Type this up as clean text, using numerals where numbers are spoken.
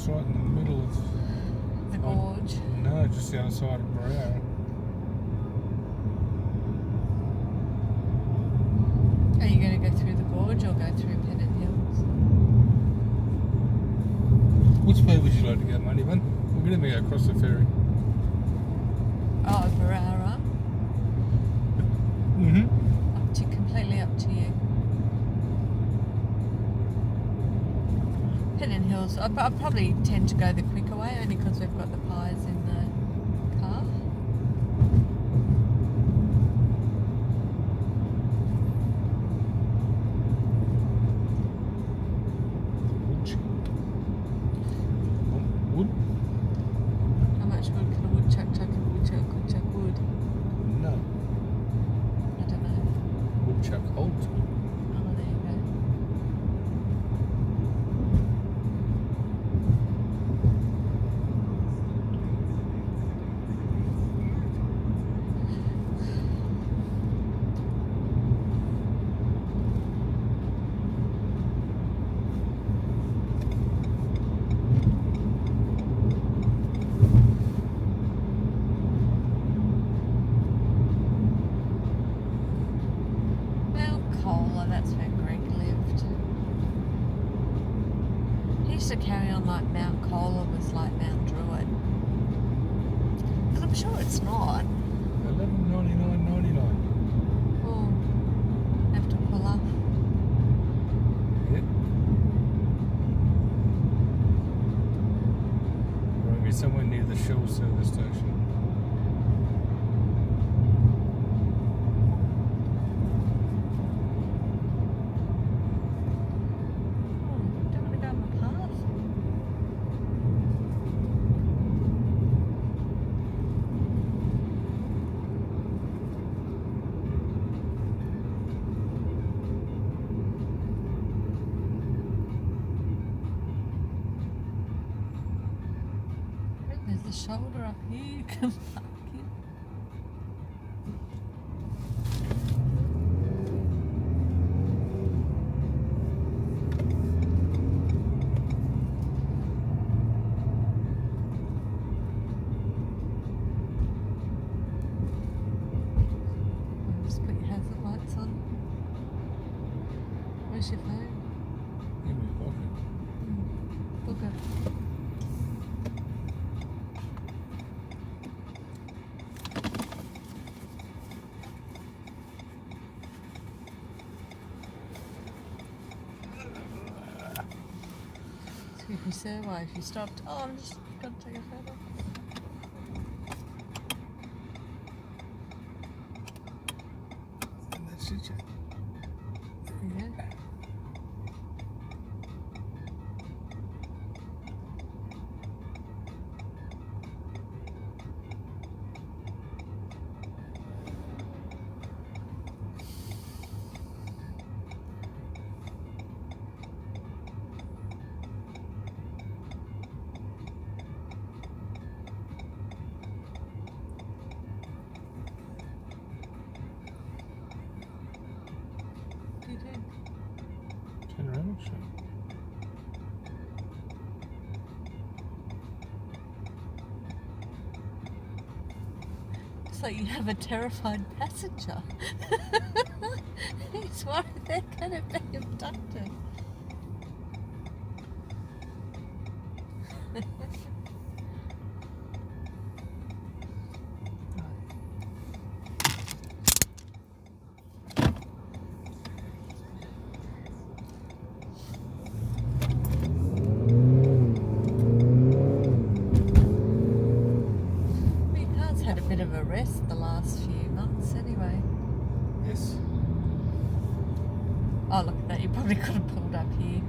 almost right in the middle of the gorge. No, just the other side of Barrow. Are you going to go through the gorge or go through Pennant Hills? Which way would you like to go, Moneyman? We're going to go across the ferry. Oh, Barara. Completely up to you. Pennant Hills. I probably tend to go the quicker way only because we've got the pies in the car. Wood? How much wood can a woodchuck chuck if a woodchuck could chuck wood? No. I don't know. Woodchuck holds wood. Oh, there you go. Cola, that's where Greg lived. He used to carry on like Mount Cola was like Mount Druitt. But I'm sure it's not. $11.99.99. Oh, have to pull up. Yeah. We're going to be somewhere near the Shell service station. There's the shoulder up here you can park in. Just put your hazard lights on. Where's your phone? Give me a pocket. Book it. If you say why, if you stopped, oh, I'm just going to take a photo. And that's it, yeah. Yeah. You do. Turn around and show. It's like you have a terrified passenger. He's worried they're going to be abducted. Had a bit of a rest the last few months anyway. Yes. Oh, look at that. You probably could have pulled up here.